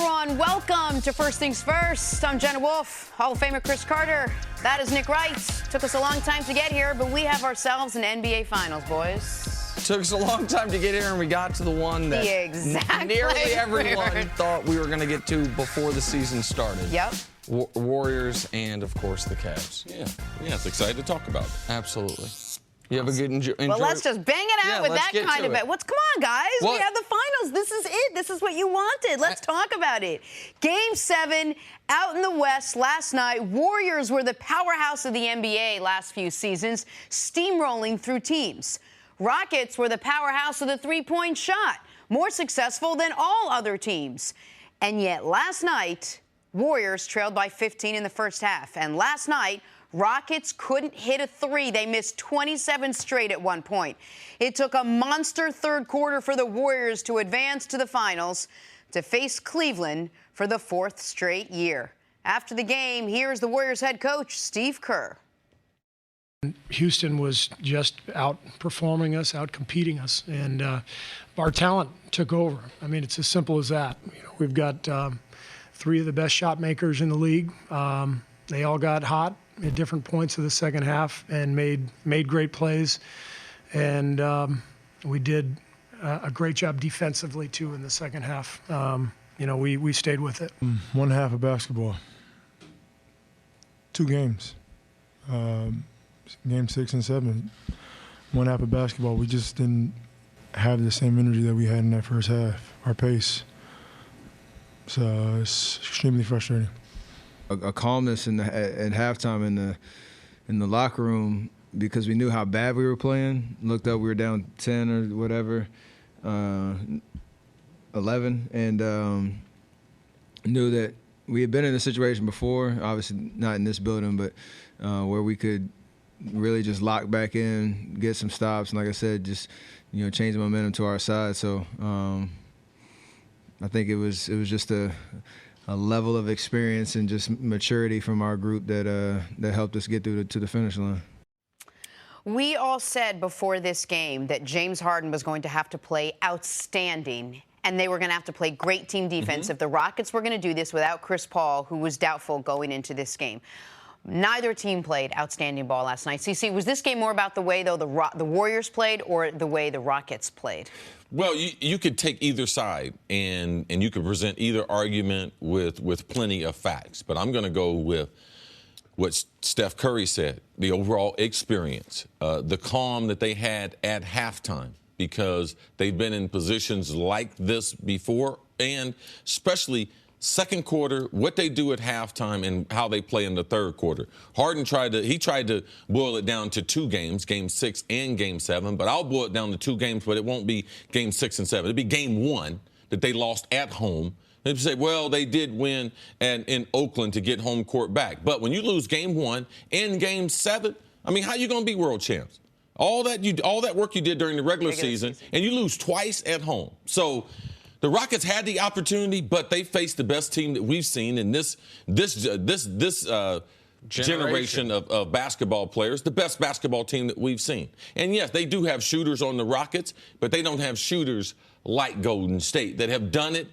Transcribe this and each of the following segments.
everyone. Welcome to First Things First. I'm Jenna Wolf, Hall of Famer Chris Carter. That is Nick Wright. Took us a long time to get here, but we have ourselves an NBA Finals, boys. Took us a long time to get here, and we got to the one that nearly everyone thought we were going to get to before the season started. Yep. Warriors and, of course, the Cavs. Yeah, it's excited to talk about it. Absolutely. You have a good enjoy. Well, let's just bang it out with that kind of it. Come on, guys. What? We have the finals. This is it. This is what you wanted. Let's talk about it. Game 7 out in the West last night. Warriors were the powerhouse of the NBA last few seasons, steamrolling through teams. Rockets were the powerhouse of the three-point shot, more successful than all other teams. And yet last night, Warriors trailed by 15 in the first half. And last night, Rockets couldn't hit a three. They missed 27 straight at one point. It took a monster third quarter for the Warriors to advance to the finals to face Cleveland for the 4th straight year. After the game, here's the Warriors head coach, Steve Kerr. Houston was just outperforming us, outcompeting us, and our talent took over. I mean, it's as simple as that. You know, we've got 3 of the best shot makers in the league. They all got hot at different points of the second half and made great plays. And we did a great job defensively, too, in the second half. You know, we stayed with it. One half of basketball. 2 games. Game 6 and 7. One half of basketball. We just didn't have the same energy that we had in that first half, our pace. So it's extremely frustrating. A calmness at halftime in the locker room because we knew how bad we were playing. Looked up, we were down 10 or whatever, 11, and knew that we had been in a situation before, obviously not in this building, but where we could really just lock back in, get some stops, and like I said, just change the momentum to our side. So I think it was just a level of experience and just maturity from our group that helped us get through to the finish line. We all said before this game that James Harden was going to have to play outstanding, and they were going to have to play great team defense if the Rockets were going to do this without Chris Paul, who was doubtful going into this game. Neither team played outstanding ball last night. CC, was this game more about the way, though, the Warriors played or the way the Rockets played? Well, you could take either side, and you could present either argument with plenty of facts. But I'm going to go with what Steph Curry said, the overall experience, the calm that they had at halftime, because they've been in positions like this before, and especially second quarter, what they do at halftime and how they play in the third quarter. Harden tried to boil it down to 2 games, Game 6 and Game 7, but I'll boil it down to 2 games, but it won't be Game 6 and 7. It'll be Game 1 that they lost at home. They'd say, well, they did win in Oakland to get home court back. But when you lose Game 1 and Game 7, I mean, how you going to be world champs? All that work you did during the regular season, and you lose twice at home. So the Rockets had the opportunity, but they faced the best team that we've seen in this generation of basketball players, the best basketball team that we've seen. And yes, they do have shooters on the Rockets, but they don't have shooters like Golden State that have done it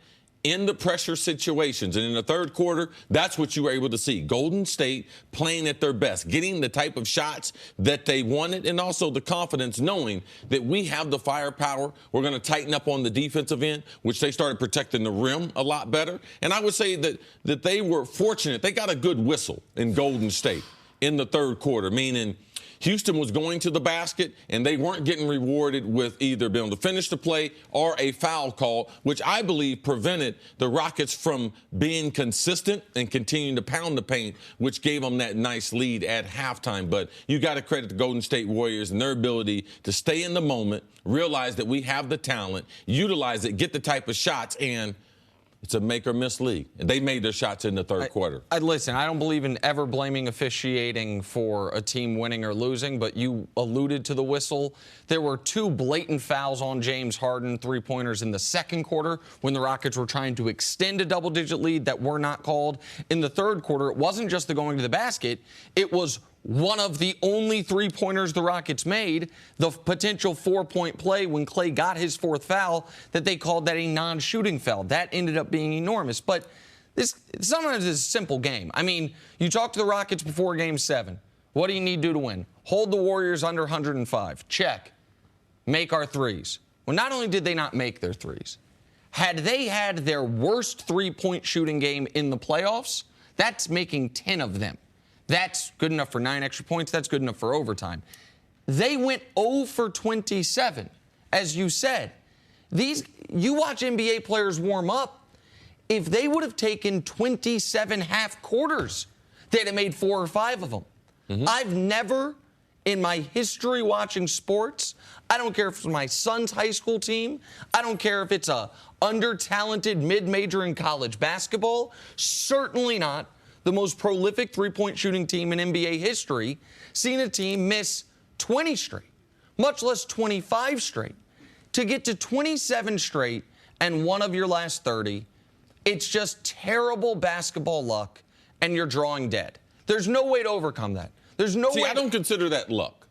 in the pressure situations. And in the third quarter, that's what you were able to see. Golden State playing at their best, getting the type of shots that they wanted, and also the confidence knowing that we have the firepower. We're going to tighten up on the defensive end, which they started protecting the rim a lot better. And I would say that they were fortunate. They got a good whistle in Golden State in the third quarter, meaning Houston was going to the basket, and they weren't getting rewarded with either being able to finish the play or a foul call, which I believe prevented the Rockets from being consistent and continuing to pound the paint, which gave them that nice lead at halftime. But you got to credit the Golden State Warriors and their ability to stay in the moment, realize that we have the talent, utilize it, get the type of shots, and it's a make-or-miss league. And they made their shots in the third quarter. Listen, I don't believe in ever blaming officiating for a team winning or losing, but you alluded to the whistle. There were 2 blatant fouls on James Harden, 3-pointers in the second quarter when the Rockets were trying to extend a double-digit lead that were not called. In the third quarter, it wasn't just the going to the basket. It was one of the only three-pointers the Rockets made, the potential 4-point play when Klay got his fourth foul, that they called that a non-shooting foul. That ended up being enormous. But sometimes it's a simple game. I mean, you talk to the Rockets before Game 7. What do you need to do to win? Hold the Warriors under 105. Check. Make our threes. Well, not only did they not make their threes, had they had their worst three-point shooting game in the playoffs, that's making 10 of them. That's good enough for 9 extra points. That's good enough for overtime. They went 0 for 27, as you said. You watch NBA players warm up. If they would have taken 27 half quarters, they'd have made 4 or 5 of them. Mm-hmm. I've never, in my history watching sports, I don't care if it's my son's high school team, I don't care if it's a under-talented mid-major in college basketball, certainly not the most prolific three-point shooting team in NBA history, seen a team miss 20 straight, much less 25 straight. To get to 27 straight and one of your last 30, it's just terrible basketball luck, and you're drawing dead. There's no way to overcome that. There's no way. I don't consider that luck.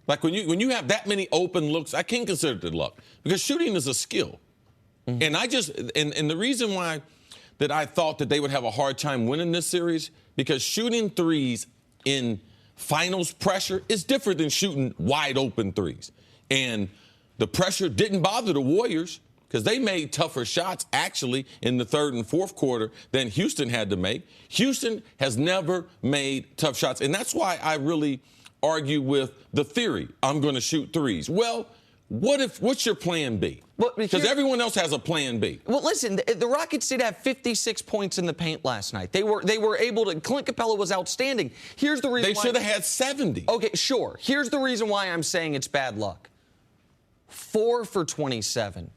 Like when you have that many open looks, I can't consider it luck because shooting is a skill. Mm-hmm. And the reason why that I thought that they would have a hard time winning this series, because shooting threes in finals pressure is different than shooting wide open threes. And the pressure didn't bother the Warriors because they made tougher shots actually in the third and fourth quarter than Houston had to make. Houston has never made tough shots. And that's why I really argue with the theory, I'm going to shoot threes. Well, what's your plan B? Because everyone else has a plan B. Well, listen, the Rockets did have 56 points in the paint last night. They were able to. Clint Capella was outstanding. Here's the reason they should have had 70. Okay, sure. Here's the reason why I'm saying it's bad luck. 4 for 27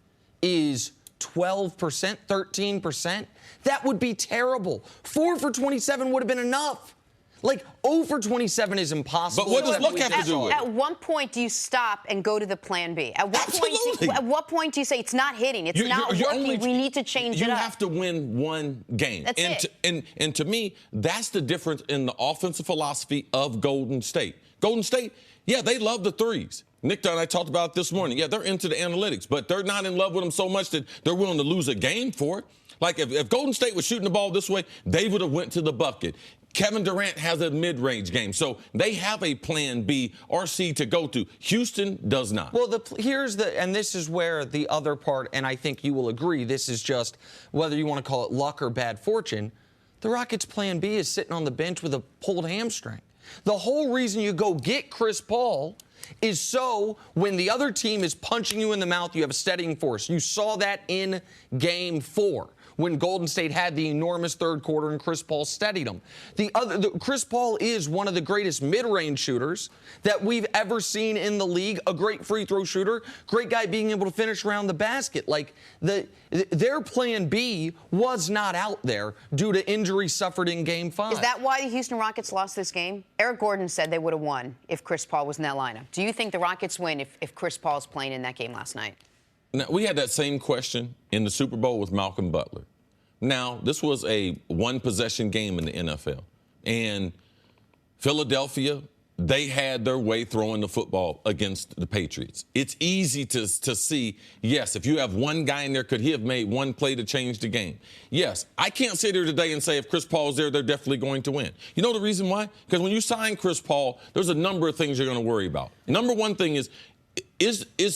is 12%, 13%. That would be terrible. 4 for 27 would have been enough. Like, 0 for 27 is impossible. But what does luck have to do with it? At one point, do you stop and go to the plan B? At what point do you say it's not hitting? It's not working. We need to change it up. You have to win one game. That's it. And to me, that's the difference in the offensive philosophy of Golden State. Golden State, yeah, they love the threes. Nick and I talked about it this morning. Yeah, they're into the analytics, but they're not in love with them so much that they're willing to lose a game for it. Like if Golden State was shooting the ball this way, they would have went to the bucket. Kevin Durant has a mid-range game, so they have a plan B or C to go to. Houston does not. Well, and this is where the other part, and I think you will agree, this is just whether you want to call it luck or bad fortune. The Rockets' plan B is sitting on the bench with a pulled hamstring. The whole reason you go get Chris Paul is so when the other team is punching you in the mouth, you have a steadying force. You saw that in Game 4 when Golden State had the enormous third quarter and Chris Paul steadied them. Chris Paul is one of the greatest mid-range shooters that we've ever seen in the league, a great free throw shooter, great guy being able to finish around the basket. Like their plan B was not out there due to injury suffered in Game 5. Is that why the Houston Rockets lost this game? Eric Gordon said they would have won if Chris Paul was in that lineup. Do you think the Rockets win if Chris Paul's playing in that game last night? Now, we had that same question in the Super Bowl with Malcolm Butler. Now, this was a one-possession game in the NFL. And Philadelphia, they had their way throwing the football against the Patriots. It's easy to see, yes, if you have one guy in there, could he have made one play to change the game? Yes, I can't sit here today and say if Chris Paul's there, they're definitely going to win. You know the reason why? Because when you sign Chris Paul, there's a number of things you're going to worry about. Number one thing is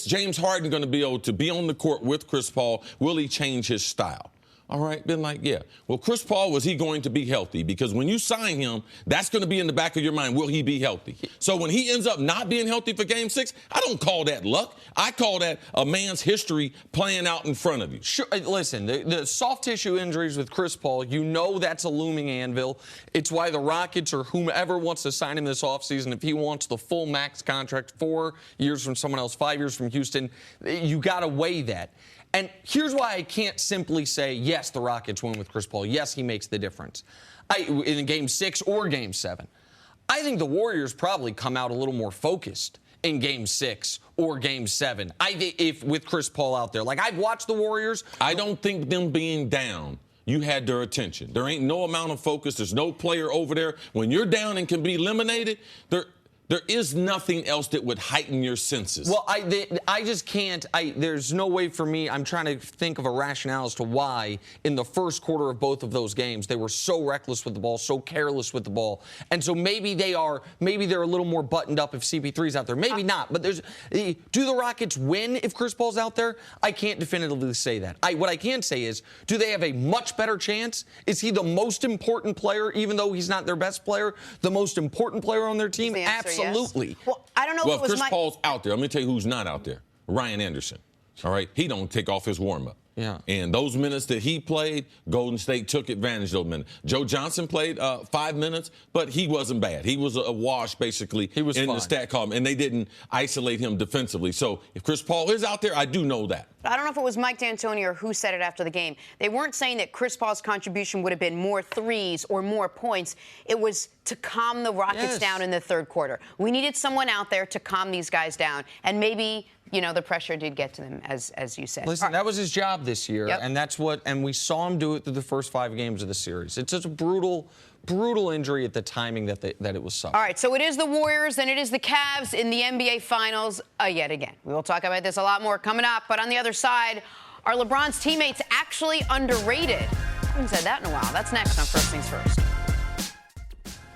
James Harden going to be able to be on the court with Chris Paul? Will he change his style? All right, been like, yeah. Well, Chris Paul, was he going to be healthy? Because when you sign him, that's going to be in the back of your mind. Will he be healthy? So when he ends up not being healthy for Game 6, I don't call that luck. I call that a man's history playing out in front of you. Sure. Listen, the soft tissue injuries with Chris Paul, you know that's a looming anvil. It's why the Rockets or whomever wants to sign him this offseason, if he wants the full max contract, 4 years from someone else, 5 years from Houston, you got to weigh that. And here's why I can't simply say, yes, the Rockets win with Chris Paul. Yes, he makes the difference. In Game 6 or Game 7. I think the Warriors probably come out a little more focused in Game 6 or Game 7. If with Chris Paul out there. Like, I've watched the Warriors. I don't think them being down, you had their attention. There ain't no amount of focus. There's no player over there. When you're down and can be eliminated, there is nothing else that would heighten your senses. Well, I just can't. There's no way for me. I'm trying to think of a rationale as to why in the first quarter of both of those games they were so reckless with the ball, so careless with the ball, and so maybe they're a little more buttoned up if CP3's out there. Maybe not. But do the Rockets win if Chris Paul's out there? I can't definitively say that. What I can say is, do they have a much better chance? Is he the most important player, even though he's not their best player? The most important player on their team? Absolutely. Yes. Well, I don't know well, if it was Chris Paul's out there, let me tell you who's not out there. Ryan Anderson. All right? He don't take off his warm-up. Yeah. And those minutes that he played, Golden State took advantage of those minutes. Joe Johnson played 5 minutes, but he wasn't bad. He was a wash, basically, he was in fine. the stat column, and they didn't isolate him defensively. So if Chris Paul is out there, I do know that. I don't know if it was Mike D'Antoni or who said it after the game. They weren't saying that Chris Paul's contribution would have been more threes or more points. It was to calm the Rockets down in the third quarter. We needed someone out there to calm these guys down, and maybe the pressure did get to them, as you said. Listen, that was his job this year, and we saw him do it through the first 5 games of the series. It's just a brutal injury at the timing that it was suffered. All right, so it is the Warriors and it is the Cavs in the NBA Finals yet again. We will talk about this a lot more coming up, but on the other side, are LeBron's teammates actually underrated? I haven't said that in a while. That's next on First Things First.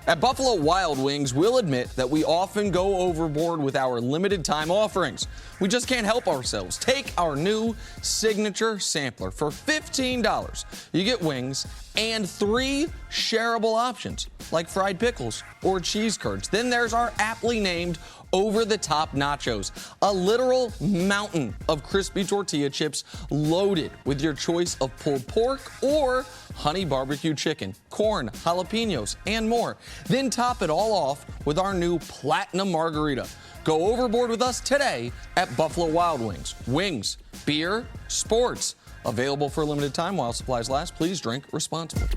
At Buffalo Wild Wings, we'll admit that we often go overboard with our limited time offerings. We just can't help ourselves. Take our new signature sampler. For $15, you get wings and 3 shareable options, like fried pickles or cheese curds. Then there's our aptly named over-the-top nachos, a literal mountain of crispy tortilla chips loaded with your choice of pulled pork or honey barbecue chicken, corn, jalapenos, and more. Then top it all off with our new platinum margarita. Go overboard with us today at Buffalo Wild Wings. Wings, beer, sports. Available for a limited time while supplies last. Please drink responsibly.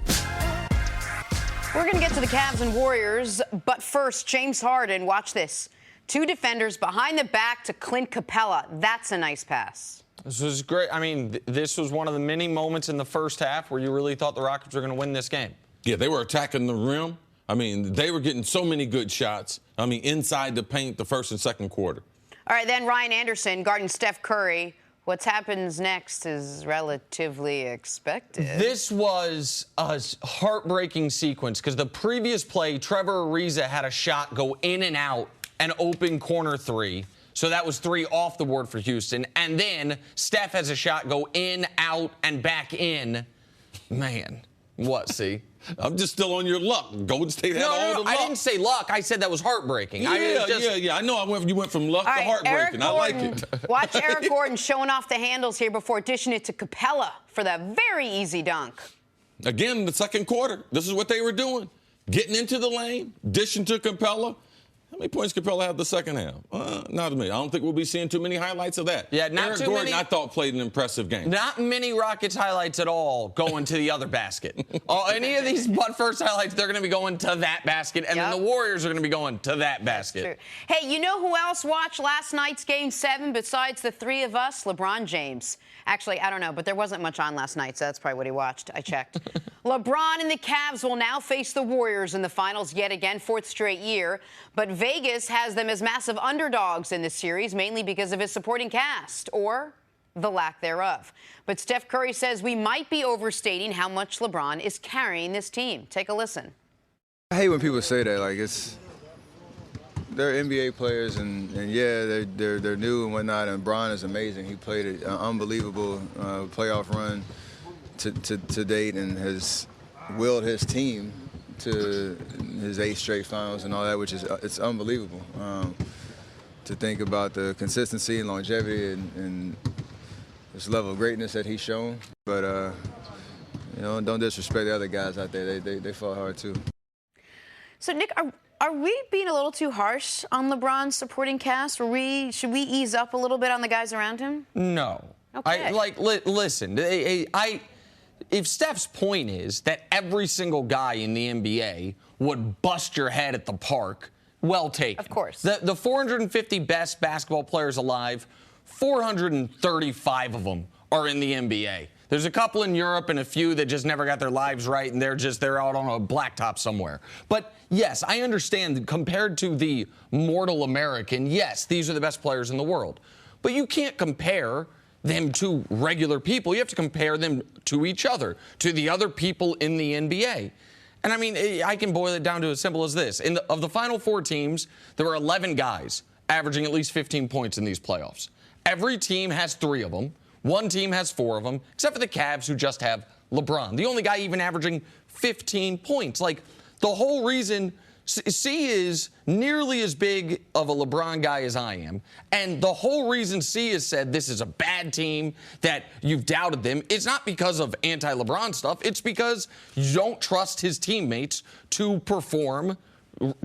We're going to get to the Cavs and Warriors, but first, James Harden, watch this. 2 defenders behind the back to Clint Capella. That's a nice pass. This was great. I mean, this was one of the many moments in the first half where you really thought the Rockets were going to win this game. Yeah, they were attacking the rim. I mean, they were getting so many good shots. I mean, inside the paint the first and second quarter. All right, then Ryan Anderson guarding Steph Curry. What happens next is relatively expected. This was a heartbreaking sequence because the previous play, Trevor Ariza had a shot go in and out, an open corner 3. So that was 3 off the board for Houston. And then Steph has a shot go in, out, and back in. Man, what, see? I'm just still on your luck. Golden State had all the luck. I didn't say luck. I said that was heartbreaking. Yeah, I know you went from luck to heartbreaking. I like it. Watch Eric Gordon showing off the handles here before dishing it to Capella for that very easy dunk. Again, the second quarter, this is what they were doing. Getting into the lane, dishing to Capella. How many points Capella have the second half? Not as many. I don't think we'll be seeing too many highlights of that. Yeah, not Eric too Gordon, many. I thought, played an impressive game. Not many Rockets highlights at all going to the other basket. Any of these first highlights, they're going to be going to that basket, and then the Warriors are going to be going to that basket. True. Hey, you know who else watched last night's Game 7 besides the 3 of us? LeBron James. Actually, I don't know, but there wasn't much on last night, so that's probably what he watched. I checked. LeBron and the Cavs will now face the Warriors in the finals yet again, 4th straight year. But Vegas has them as massive underdogs in this series, mainly because of his supporting cast, or the lack thereof. But Steph Curry says we might be overstating how much LeBron is carrying this team. Take a listen. I hate when people say that. Like, they're NBA players, and yeah, they're new and whatnot. And Bron is amazing. He played an unbelievable playoff run to date, and has willed his team to his 8 straight finals and all that, which is it's unbelievable. To think about the consistency and longevity and this level of greatness that he's shown, but don't disrespect the other guys out there. They fought hard too. So Nick, are we being a little too harsh on LeBron's supporting cast? Should we ease up a little bit on the guys around him? No. Okay. Listen, if Steph's point is that every single guy in the NBA would bust your head at the park, well taken. Of course. The 450 best basketball players alive, 435 of them are in the NBA. There's a couple in Europe and a few that just never got their lives right, and they're out on a blacktop somewhere. But yes, I understand that compared to the mortal American, yes, these are the best players in the world. But you can't compare them to regular people. You have to compare them to each other, to the other people in the NBA. And I mean, I can boil it down to as simple as this. Of the final 4 teams, there were 11 guys averaging at least 15 points in these playoffs. Every team has 3 of them. One team has 4 of them, except for the Cavs, who just have LeBron. The only guy even averaging 15 points. Like, the whole reason C is nearly as big of a LeBron guy as I am. And the whole reason C has said this is a bad team, that you've doubted them, it's not because of anti-LeBron stuff. It's because you don't trust his teammates to perform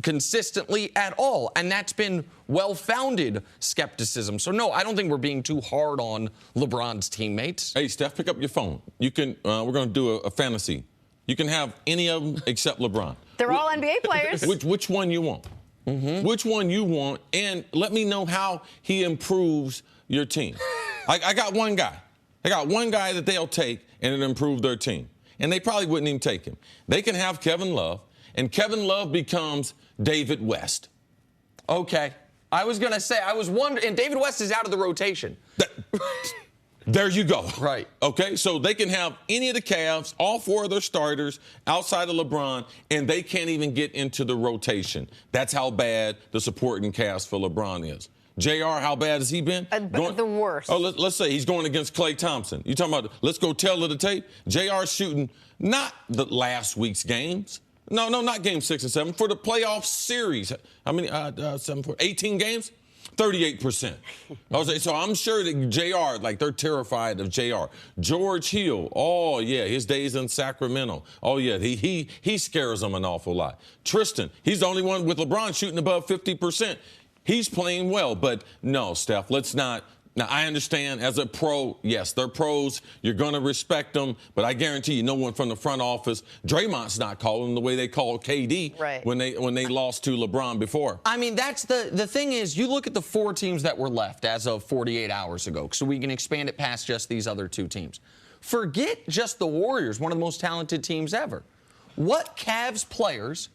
consistently at all. And that's been well-founded skepticism. So, no, I don't think we're being too hard on LeBron's teammates. Hey, Steph, pick up your phone. You can. We're going to do a fantasy. You can have any of them except LeBron. They're all NBA players. Which one you want? Mm-hmm. Which one you want? And let me know how he improves your team. I got one guy. I got one guy that they'll take, and it'll improve their team. And they probably wouldn't even take him. They can have Kevin Love, and Kevin Love becomes David West. Okay. I was going to say, I was wondering, and David West is out of the rotation. There you go. Right. Okay, so they can have any of the Cavs, all 4 of their starters outside of LeBron, and they can't even get into the rotation. That's how bad the supporting cast for LeBron is. JR, how bad has he been? The worst. Oh, let's say he's going against Klay Thompson. You talking about, let's go tell of the tape? JR shooting not the last week's games. No, not game 6 and 7. For the playoff series. How many? 18 games? 38%. So I'm sure that JR, like, they're terrified of JR. George Hill, oh, yeah, his days in Sacramento. Oh, yeah, he scares them an awful lot. Tristan, he's the only one with LeBron shooting above 50%. He's playing well, but no, Steph, let's not. Now, I understand as a pro, yes, they're pros. You're going to respect them. But I guarantee you, no one from the front office, Draymond's not calling the way they called KD when they lost to LeBron before. I mean, that's the thing is, you look at the 4 teams that were left as of 48 hours ago, so we can expand it past just these other 2 teams. Forget just the Warriors, one of the most talented teams ever. What Cavs players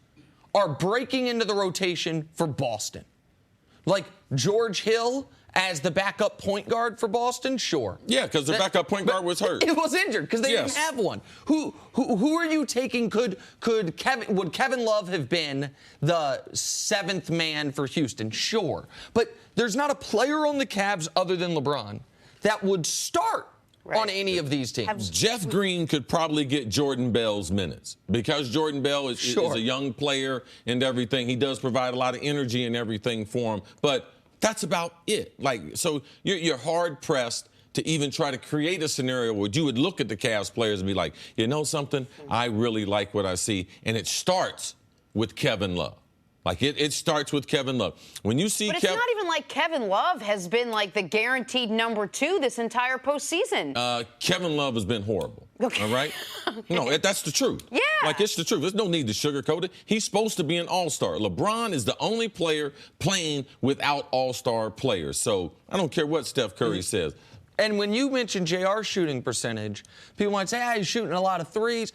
are breaking into the rotation for Boston? Like George Hill as the backup point guard for Boston? Sure. Yeah, because the backup point guard was hurt. It was injured because they didn't have one. Who are you taking? Would Kevin Love have been the 7th man for Houston? Sure. But there's not a player on the Cavs other than LeBron that would start on any of these teams. Jeff Green could probably get Jordan Bell's minutes because Jordan Bell is a young player and everything. He does provide a lot of energy and everything for him. But that's about it. So you're hard-pressed to even try to create a scenario where you would look at the Cavs players and be like, you know something? I really like what I see. And it starts with Kevin Love. Like, it starts with Kevin Love. When you see But it's not even like Kevin Love has been, like, the guaranteed number 2 this entire postseason. Kevin Love has been horrible. Okay. All right? Okay. No, that's the truth. Yeah. Like, it's the truth. There's no need to sugarcoat it. He's supposed to be an all-star. LeBron is the only player playing without all-star players. So I don't care what Steph Curry says. And when you mention JR's shooting percentage, people might say, he's shooting a lot of threes.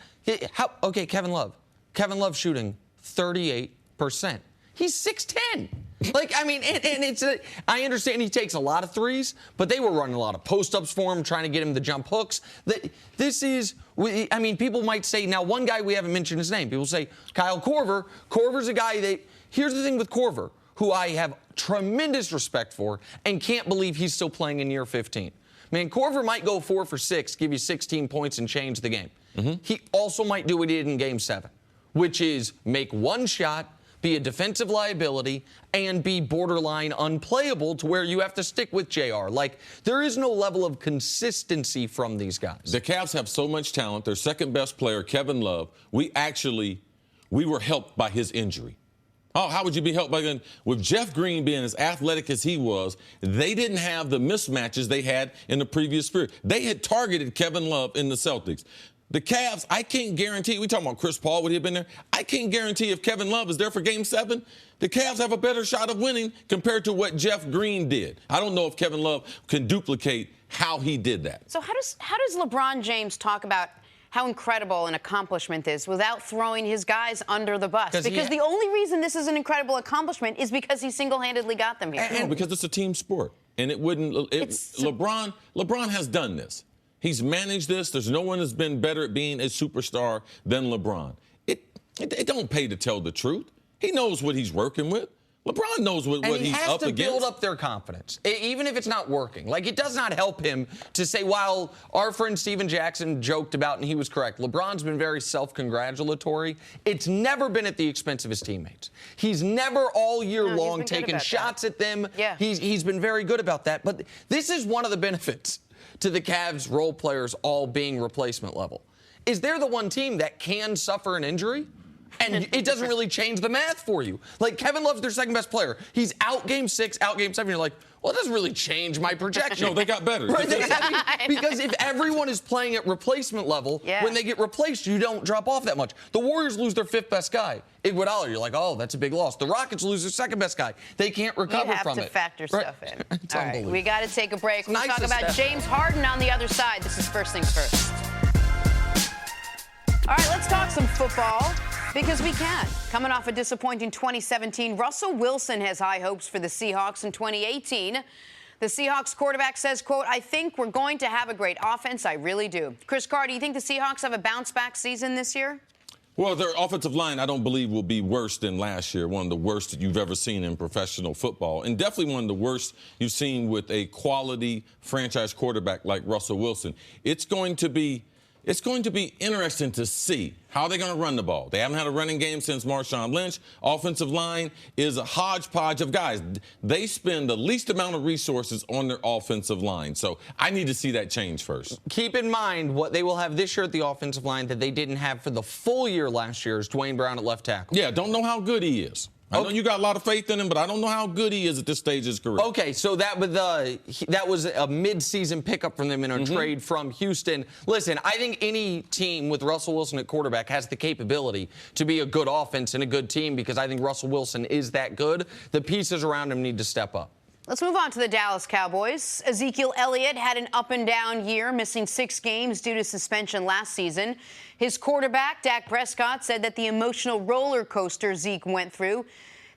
Okay, Kevin Love. Kevin Love shooting 38%. He's 6'10". Like, I mean, and I understand he takes a lot of threes, but they were running a lot of post-ups for him, trying to get him to jump hooks. People might say, now, one guy we haven't mentioned his name. People say Kyle Korver. Korver's a guy here's the thing with Korver, who I have tremendous respect for and can't believe he's still playing in year 15. Man, Korver might go 4 for 6, give you 16 points and change the game. Mm-hmm. He also might do what he did in Game 7, which is make one shot, be a defensive liability, and be borderline unplayable to where you have to stick with JR. Like, there is no level of consistency from these guys. The Cavs have so much talent. Their second best player, Kevin Love, we were helped by his injury. Oh, how would you be helped by that? With Jeff Green being as athletic as he was, they didn't have the mismatches they had in the previous period. They had targeted Kevin Love in the Celtics. The Cavs, I can't guarantee. We talking about Chris Paul, would he have been there? I can't guarantee if Kevin Love is there for Game 7, the Cavs have a better shot of winning compared to what Jeff Green did. I don't know if Kevin Love can duplicate how he did that. So how does LeBron James talk about how incredible an accomplishment this without throwing his guys under the bus? Because the only reason this is an incredible accomplishment is because he single-handedly got them here. No, because it's a team sport, and LeBron has done this. He's managed this. There's no one that's been better at being a superstar than LeBron. It don't pay to tell the truth. He knows what he's working with. LeBron knows what he's up against. And he has to build up their confidence, even if it's not working. Like, it does not help him to say, while our friend Steven Jackson joked about, and he was correct, LeBron's been very self-congratulatory. It's never been at the expense of his teammates. He's never all year long taken shots at them. Yeah. He's been very good about that. But this is one of the benefits to the Cavs role players all being replacement level. Is they're the one team that can suffer an injury, and it doesn't really change the math for you. Like, Kevin Love's their second best player. He's out Game 6, out Game 7. You're like, well, it doesn't really change my projection. No, they got better. Right? Because if everyone is playing at replacement level, when they get replaced, you don't drop off that much. The Warriors lose their fifth best guy, Iguodala. You're like, oh, that's a big loss. The Rockets lose their second best guy. They can't recover from it. You have to factor stuff in. It's All right, unbelievable. we got to take a break. We'll Nice talk about step. James Harden on the other side. This is First Things First. All right, let's talk some football, because we can. Coming off a disappointing 2017, Russell Wilson has high hopes for the Seahawks in 2018. The Seahawks quarterback says, quote, I think we're going to have a great offense. I really do. Chris Carr, do you think the Seahawks have a bounce-back season this year? Well, their offensive line, I don't believe, will be worse than last year, one of the worst that you've ever seen in professional football, and definitely one of the worst you've seen with a quality franchise quarterback like Russell Wilson. It's going to be interesting to see how they're going to run the ball. They haven't had a running game since Marshawn Lynch. Offensive line is a hodgepodge of guys. They spend the least amount of resources on their offensive line. So I need to see that change first. Keep in mind what they will have this year at the offensive line that they didn't have for the full year last year is Dwayne Brown at left tackle. Yeah, don't know how good he is. I know you got a lot of faith in him, but I don't know how good he is at this stage of his career. Okay, so that was a mid-season pickup from them in a trade from Houston. Listen, I think any team with Russell Wilson at quarterback has the capability to be a good offense and a good team, because I think Russell Wilson is that good. The pieces around him need to step up. Let's move on to the Dallas Cowboys. Ezekiel Elliott had an up-and-down year, missing 6 games due to suspension last season. His quarterback, Dak Prescott, said that the emotional roller coaster Zeke went through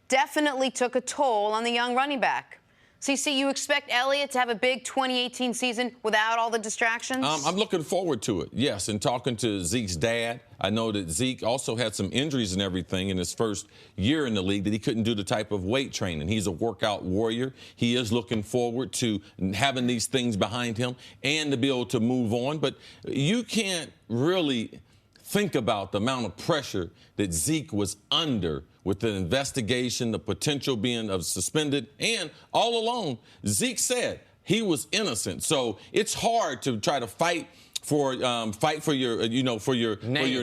definitely took a toll on the young running back. CC, you expect Elliott to have a big 2018 season without all the distractions? I'm looking forward to it, yes. And talking to Zeke's dad, I know that Zeke also had some injuries and everything in his first year in the league, that he couldn't do the type of weight training. He's a workout warrior. He is looking forward to having these things behind him and to be able to move on. But you can't really think about the amount of pressure that Zeke was under with the investigation, the potential being of suspended, and all along, Zeke said he was innocent. So it's hard to try to fight for your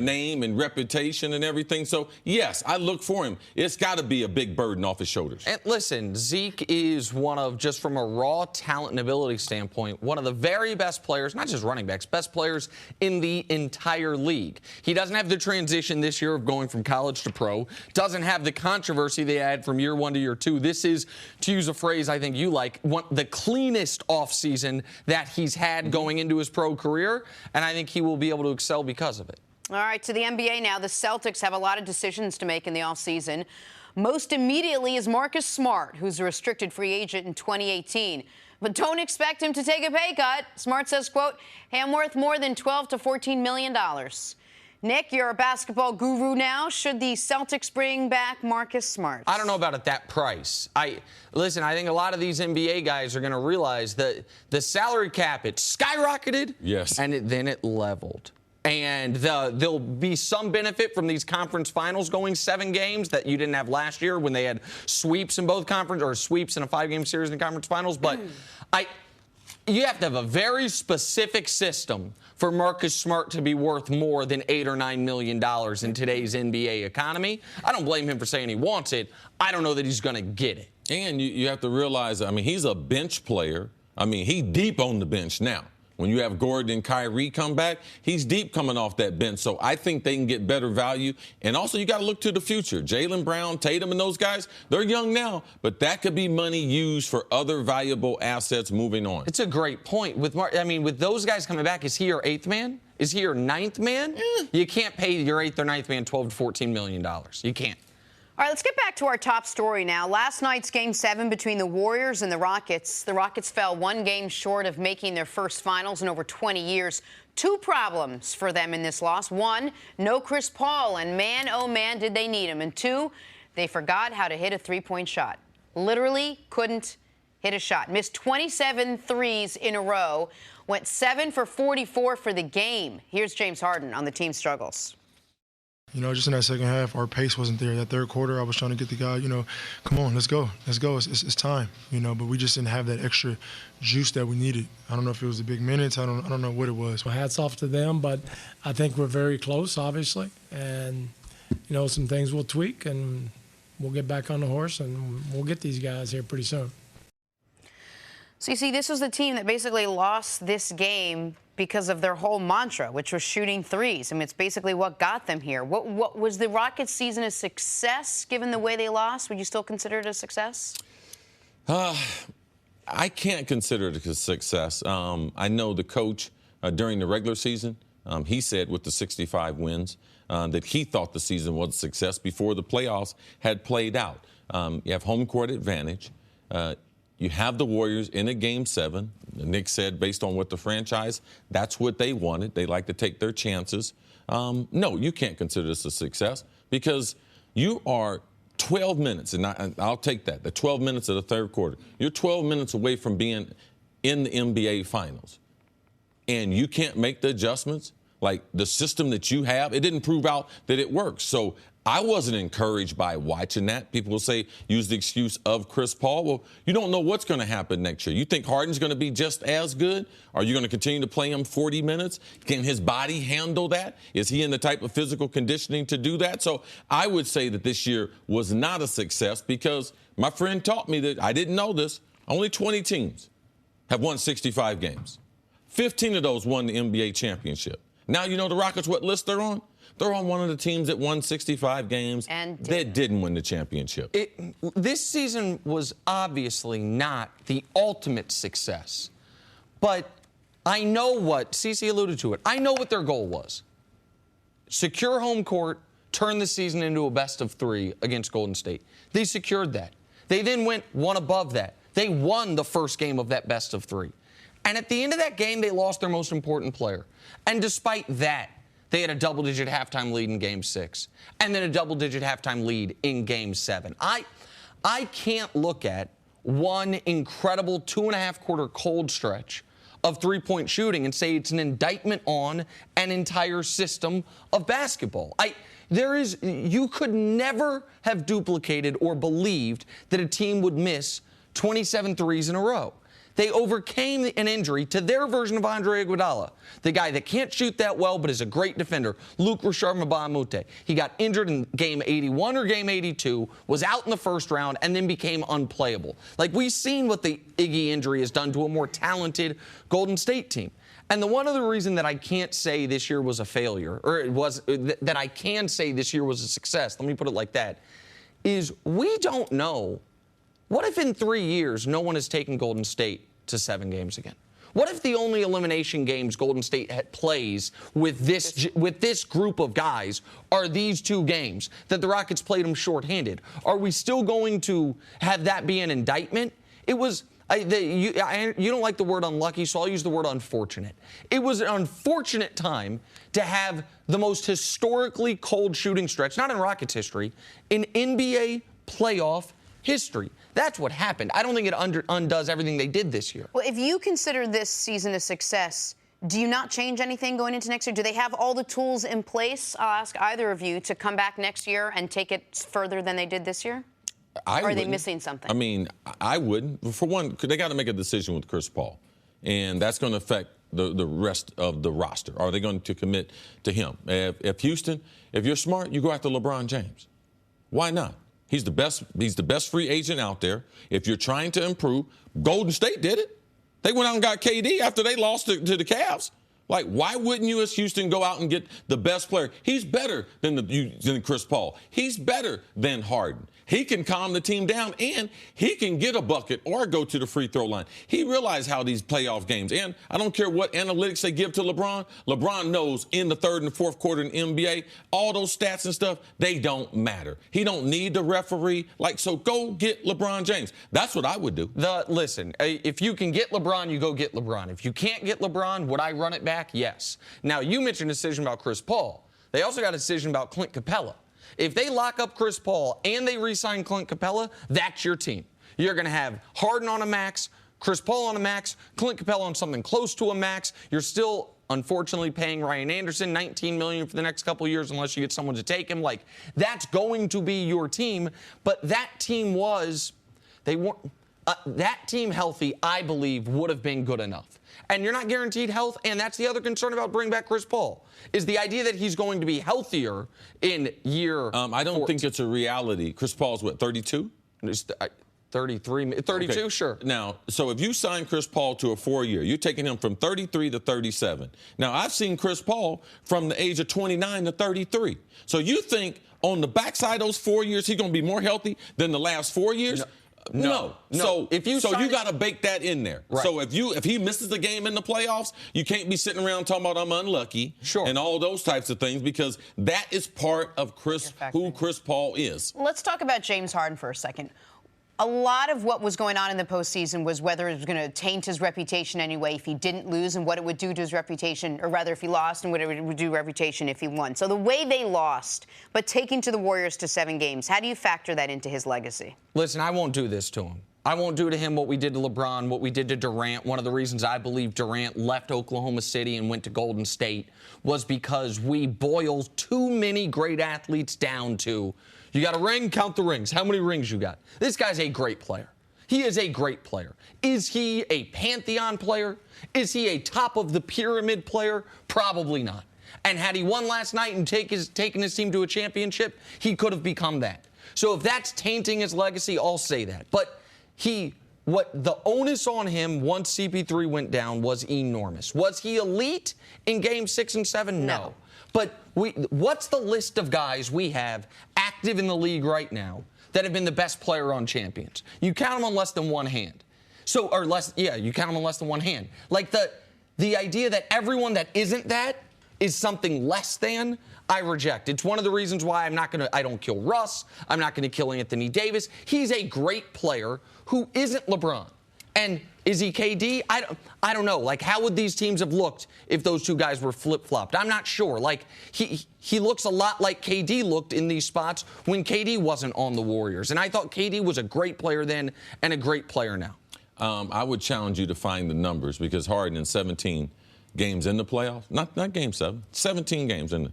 name and reputation and everything. So yes, I look for him. It's got to be a big burden off his shoulders. And listen, Zeke is one of, just from a raw talent and ability standpoint, one of the very best players, not just running backs, best players in the entire league. He doesn't have the transition this year of going from college to pro, doesn't have the controversy they had from year 1 to year 2. This is, to use a phrase I think you like, the cleanest offseason that he's had going into his pro career. And I think he will be able to excel because of it. All right, to the NBA now. The Celtics have a lot of decisions to make in the offseason. Most immediately is Marcus Smart, who's a restricted free agent in 2018. But don't expect him to take a pay cut. Smart says, quote, hey, I'm worth more than $12 to $14 million. Nick, you're a basketball guru now. Should the Celtics bring back Marcus Smart? I don't know about at that price. Listen, I think a lot of these NBA guys are going to realize that the salary cap, it skyrocketed. Yes. And then it leveled. And there'll be some benefit from these conference finals going 7 games that you didn't have last year when they had sweeps in both conference, or sweeps in a 5-game series in the conference finals. But you have to have a very specific system for Marcus Smart to be worth more than $8 or $9 million in today's NBA economy. I don't blame him for saying he wants it. I don't know that he's going to get it. And you have to realize, I mean, he's a bench player. I mean, he's deep on the bench now. When you have Gordon and Kyrie come back, he's deep coming off that bench. So I think they can get better value. And also, you got to look to the future. Jaylen Brown, Tatum, and those guys, they're young now, but that could be money used for other valuable assets moving on. It's a great point. With those guys coming back, is he your 8th man? Is he your 9th man? You can't pay your 8th or 9th man $12 to $14 million. You can't. All right, let's get back to our top story now. Last night's Game 7 between the Warriors and the Rockets. The Rockets fell one game short of making their first finals in over 20 years. Two problems for them in this loss. One, no Chris Paul, and man, oh man, did they need him. And two, they forgot how to hit a three-point shot. Literally couldn't hit a shot. Missed 27 threes in a row. Went 7 for 44 for the game. Here's James Harden on the team's struggles. Just in that second half, our pace wasn't there. That third quarter, I was trying to get the guy, come on, let's go. It's time, but we just didn't have that extra juice that we needed. I don't know if it was the big minutes. I don't know what it was. Well, hats off to them, but I think we're very close, obviously. And, some things we'll tweak, and we'll get back on the horse, and we'll get these guys here pretty soon. So you see, this was the team that basically lost this game because of their whole mantra, which was shooting threes. I mean, it's basically what got them here. What was the Rockets season a success given the way they lost? Would you still consider it a success? I can't consider it a success. I know the coach during the regular season, he said with the 65 wins that he thought the season was a success before the playoffs had played out. You have home court advantage. You have the Warriors in a Game 7. Nick said based on what the franchise, that's what they wanted. They like to take their chances. No, you can't consider this a success because you are 12 minutes, and I'll take that, the 12 minutes of the third quarter. You're 12 minutes away from being in the NBA Finals, and you can't make the adjustments. Like the system that you have, it didn't prove out that it works. So I wasn't encouraged by watching that. People will say, use the excuse of Chris Paul. Well, you don't know what's going to happen next year. You think Harden's going to be just as good? Are you going to continue to play him 40 minutes? Can his body handle that? Is he in the type of physical conditioning to do that? So I would say that this year was not a success because my friend taught me that I didn't know this. Only 20 teams have won 65 games. 15 of those won the NBA championship. Now you know the Rockets what list they're on? They're on one of the teams that won 65 games that didn't win the championship. This season was obviously not the ultimate success, but I know what, Cece alluded to it, I know what their goal was. Secure home court, turn the season into a best of 3 against Golden State. They secured that. They then went one above that. They won the first game of that best of 3. And at the end of that game, they lost their most important player. And despite that, they had a double-digit halftime lead in Game 6, and then a double-digit halftime lead in Game 7. I can't look at one incredible 2.5-quarter cold stretch of three-point shooting and say it's an indictment on an entire system of basketball. You could never have duplicated or believed that a team would miss 27 threes in a row. They overcame an injury to their version of Andre Iguodala, the guy that can't shoot that well but is a great defender, Luke Richard Mbah a Moute. He got injured in Game 81 or Game 82, was out in the first round, and then became unplayable. Like, we've seen what the Iggy injury has done to a more talented Golden State team. And the one other reason that I can't say this year was a failure, or that I can say this year was a success, let me put it like that, is we don't know. What if in 3 years no one has taken Golden State to 7 games again? What if the only elimination games Golden State plays with this group of guys are these 2 games that the Rockets played them shorthanded? Are we still going to have that be an indictment? It was. You don't like the word unlucky, so I'll use the word unfortunate. It was an unfortunate time to have the most historically cold shooting stretch, not in Rockets history, in NBA playoff history. That's what happened. I don't think it undoes everything they did this year. Well, if you consider this season a success, do you not change anything going into next year? Do they have all the tools in place, I'll ask either of you, to come back next year and take it further than they did this year? Or are they missing something? I mean, I wouldn't. For one, they got to make a decision with Chris Paul, and that's going to affect the rest of the roster. Are they going to commit to him? If Houston, if you're smart, you go after LeBron James. Why not? He's the best free agent out there. If you're trying to improve, Golden State did it. They went out and got KD after they lost to the Cavs. Like, why wouldn't you as Houston go out and get the best player? He's better than Chris Paul. He's better than Harden. He can calm the team down, and he can get a bucket or go to the free throw line. He realized how these playoff games, and I don't care what analytics they give to LeBron, LeBron knows in the third and fourth quarter in the NBA, all those stats and stuff, they don't matter. He don't need the referee. So go get LeBron James. That's what I would do. Listen, if you can get LeBron, you go get LeBron. If you can't get LeBron, would I run it back? Yes. Now, you mentioned a decision about Chris Paul. They also got a decision about Clint Capella. If they lock up Chris Paul and they re-sign Clint Capella, that's your team. You're going to have Harden on a max, Chris Paul on a max, Clint Capella on something close to a max. You're still, unfortunately, paying Ryan Anderson $19 million for the next couple of years unless you get someone to take him. That's going to be your team. But that team that team healthy, I believe, would have been good enough. And you're not guaranteed health, and that's the other concern about bringing back Chris Paul, is the idea that he's going to be healthier in year I don't think it's a reality. Chris Paul's, what, 32? 33, 32, okay. Sure. Now, so if you sign Chris Paul to a 4-year, you're taking him from 33 to 37. Now, I've seen Chris Paul from the age of 29 to 33. So you think on the backside of those 4 years, he's going to be more healthy than the last 4 years? No. So you got to bake that in there. Right. So if he misses the game in the playoffs, you can't be sitting around talking about I'm unlucky and all those types of things, because that is part of who Chris Paul is. Let's talk about James Harden for a second. A lot of what was going on in the postseason was whether it was going to taint his reputation anyway if he didn't lose, and what it would do to his reputation, or rather if he lost, and what it would do to reputation if he won. So the way they lost, but taking to the Warriors to 7 games, how do you factor that into his legacy? Listen, I won't do this to him. I won't do to him what we did to LeBron, what we did to Durant. One of the reasons I believe Durant left Oklahoma City and went to Golden State was because we boiled too many great athletes down to, you got a ring, count the rings. How many rings you got? This guy's a great player. He is a great player. Is he a pantheon player? Is he a top of the pyramid player? Probably not. And had he won last night and taken his team to a championship, he could have become that. So if that's tainting his legacy, I'll say that. But what the onus on him once CP3 went down was enormous. Was he elite in Game 6 and 7? No. But what's the list of guys we have active in the league right now that have been the best player on champions? You count them on less than one hand. You count them on less than one hand. The idea that everyone that isn't that is something less than, I reject. It's one of the reasons why I don't kill Russ. I'm not going to kill Anthony Davis. He's a great player who isn't LeBron. And is he KD? I don't know. How would these teams have looked if those two guys were flip-flopped? I'm not sure. He looks a lot like KD looked in these spots when KD wasn't on the Warriors. And I thought KD was a great player then and a great player now. I would challenge you to find the numbers, because Harden in 17 games in the playoffs, not Game 7, 17 games in the,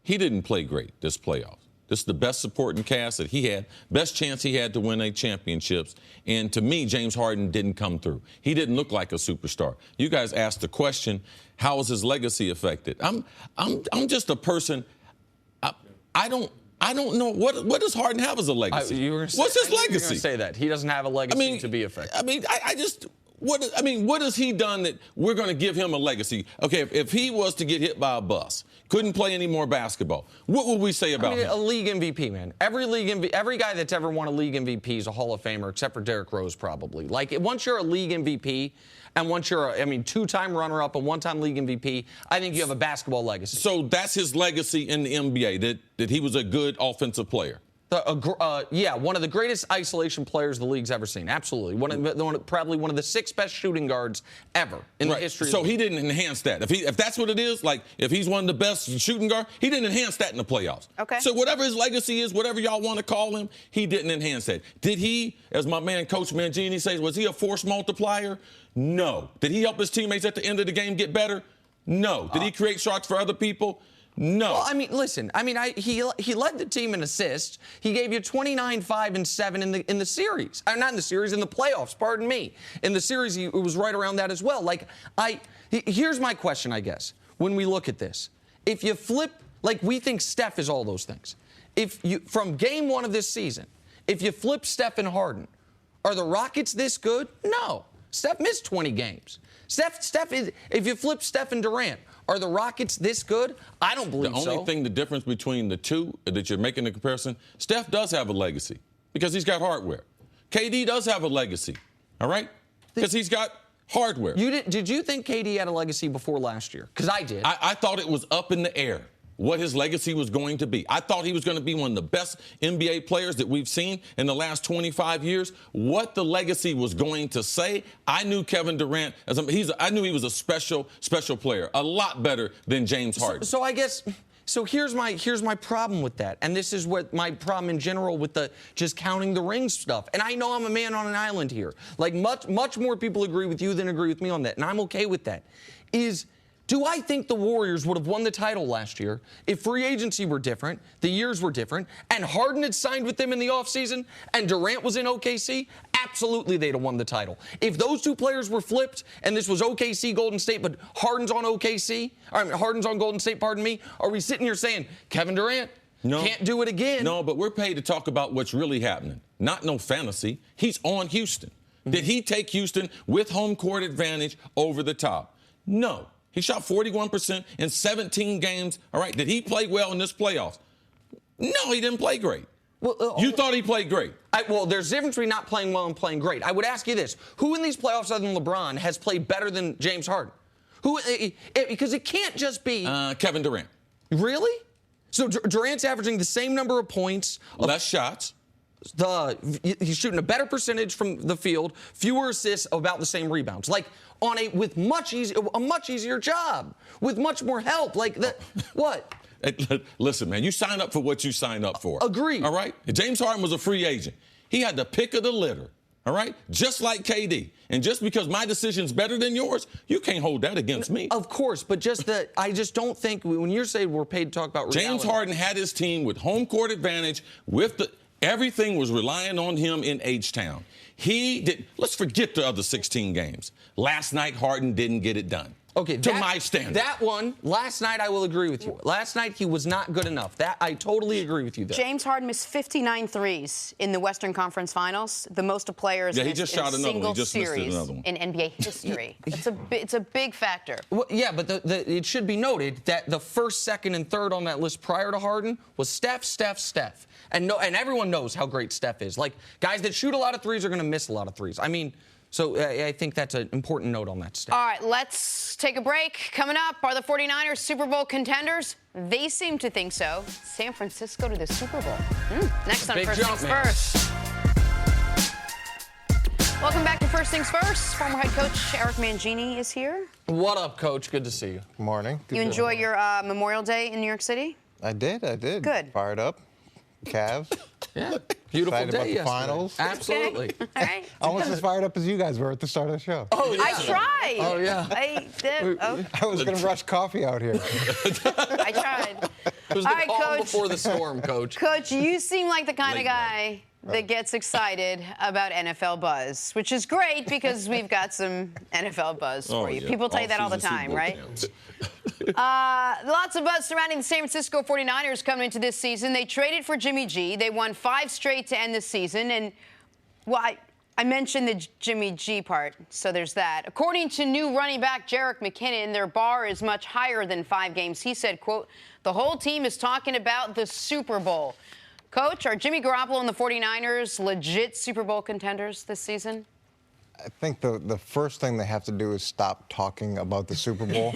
he didn't play great this playoffs. This is the best supporting cast that he had, best chance he had to win a championships. And to me, James Harden didn't come through. He didn't look like a superstar. You guys asked the question, how is his legacy affected? I'm just a person. I don't know what does Harden have as a legacy. What's his legacy? You were going to say that he doesn't have a legacy to be affected. What has he done that we're going to give him a legacy? Okay, if he was to get hit by a bus, couldn't play any more basketball, what would we say about him? A league MVP, man. Every guy that's ever won a league MVP is a Hall of Famer, except for Derrick Rose, probably. Once you're a league MVP, and once you're a two-time runner-up and one-time league MVP, I think you have a basketball legacy. So that's his legacy in the NBA, that he was a good offensive player. One of the greatest isolation players the league's ever seen. Absolutely. Probably one of the 6 best shooting guards ever in the history of the league. So he didn't enhance that. If that's what it is, if he's one of the best shooting guards, he didn't enhance that in the playoffs. Okay. So whatever his legacy is, whatever y'all want to call him, he didn't enhance that. Did he, as my man Coach Mangini says, was he a force multiplier? No. Did he help his teammates at the end of the game get better? No. Did he create shots for other people? No. Well, listen. He led the team in assists. He gave you 29, 5, and 7 in the series. Not in the series, in the playoffs. Pardon me. In the series, it was right around that as well. Here's my question, I guess. When we look at this, if you flip, we think Steph is all those things. From game 1 of this season, if you flip Steph and Harden, are the Rockets this good? No. Steph missed 20 games. Steph is, if you flip Steph and Durant, are the Rockets this good? I don't believe so. The only thing, the difference between the two that you're making the comparison, Steph does have a legacy because he's got hardware. KD does have a legacy, all right? Because he's got hardware. Did you think KD had a legacy before last year? Because I did. I thought it was up in the air what his legacy was going to be. I thought he was going to be one of the best NBA players that we've seen in the last 25 years. What the legacy was going to say, I knew Kevin Durant, I knew he was a special player, a lot better than James Harden. So I guess... So here's my problem with that, and this is what my problem in general with the just counting the rings stuff. And I know I'm a man on an island here. Like much more people agree with you than agree with me on that, and I'm okay with that. Do I think the Warriors would have won the title last year if free agency were different, the years were different, and Harden had signed with them in the offseason and Durant was in OKC? Absolutely, they'd have won the title. If those two players were flipped and this was OKC, Golden State, but Harden's on Harden's on Golden State, pardon me, are we sitting here saying, Kevin Durant can't do it again? No, but we're paid to talk about what's really happening, not no fantasy. He's on Houston. Mm-hmm. Did he take Houston with home court advantage over the top? No. He shot 41% in 17 games. All right. Did he play well in this playoffs? No, he didn't play great. Well, you thought he played great. Well, there's a difference between not playing well and playing great. I would ask you this. Who in these playoffs other than LeBron has played better than James Harden? Because it can't just be... Kevin Durant. Really? So Durant's averaging the same number of points. Less shots. He's shooting a better percentage from the field, fewer assists, about the same rebounds. Like with a much easier job, with much more help. Like that. What? Listen, man, you sign up for what you sign up for. Agreed. All right? James Harden was a free agent. He had the pick of the litter. All right? Just like KD. And just because my decision's better than yours, you can't hold that against me. Of course, but I just don't think when you're saying we're paid to talk about reality. James Harden had his team with home court advantage everything was relying on him in H-Town. Let's forget the other 16 games. Last night, Harden didn't get it done. Okay, to my standard. That one, last night, I will agree with you. Last night, he was not good enough. That I totally agree with you there. James Harden missed 59 threes in the Western Conference Finals, the most of players he just shot another one. He just missed another one. In NBA history. It's a big factor. Well, yeah, but it should be noted that the first, second, and third on that list prior to Harden was Steph. And everyone knows how great Steph is. Like, guys that shoot a lot of threes are going to miss a lot of threes. I mean, so I think that's an important note on that stuff. All right, let's take a break. Coming up, are the 49ers Super Bowl contenders? They seem to think so. San Francisco to the Super Bowl. Next on First Things First. Welcome back to First Things First. Former head coach Eric Mangini is here. What up, Coach? Good to see you. Good morning. You enjoy your Memorial Day in New York City? I did. Good. Fired up. Cavs. Yeah. Beautiful Excited day about the yesterday. finals. Absolutely. Okay. All right. Almost as fired up as you guys were at the start of the show. Oh, yeah. I tried. Oh, yeah. I was going to rush coffee out here. I tried. It was the calm before the storm, Coach. Coach, you seem like the kind Late of guy that gets excited about NFL buzz, which is great because we've got some NFL buzz for you. Yeah. People tell you that all the time, right? Lots of buzz surrounding the San Francisco 49ers coming into this season. They traded for Jimmy G. They won 5 straight to end the season. And, well, I mentioned the Jimmy G part, so there's that. According to new running back Jerick McKinnon, their bar is much higher than 5 games. He said, quote, the whole team is talking about the Super Bowl. Coach, are Jimmy Garoppolo and the 49ers legit Super Bowl contenders this season? I think the first thing they have to do is stop talking about the Super Bowl,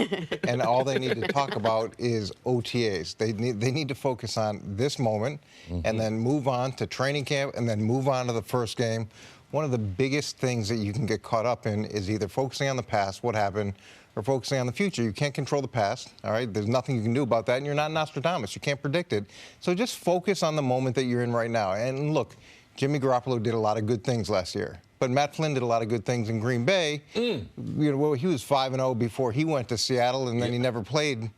and all they need to talk about is OTAs. They need to focus on this moment, and then move on to training camp, and then move on to the first game. One of the biggest things that you can get caught up in is either focusing on the past, what happened, or focusing on the future. You can't control the past, all right? There's nothing you can do about that, and you're not Nostradamus. You can't predict it. So just focus on the moment that you're in right now. And look, Jimmy Garoppolo did a lot of good things last year. But Matt Flynn did a lot of good things in Green Bay. You know, well, he was 5-0 before he went to Seattle, and then he never played,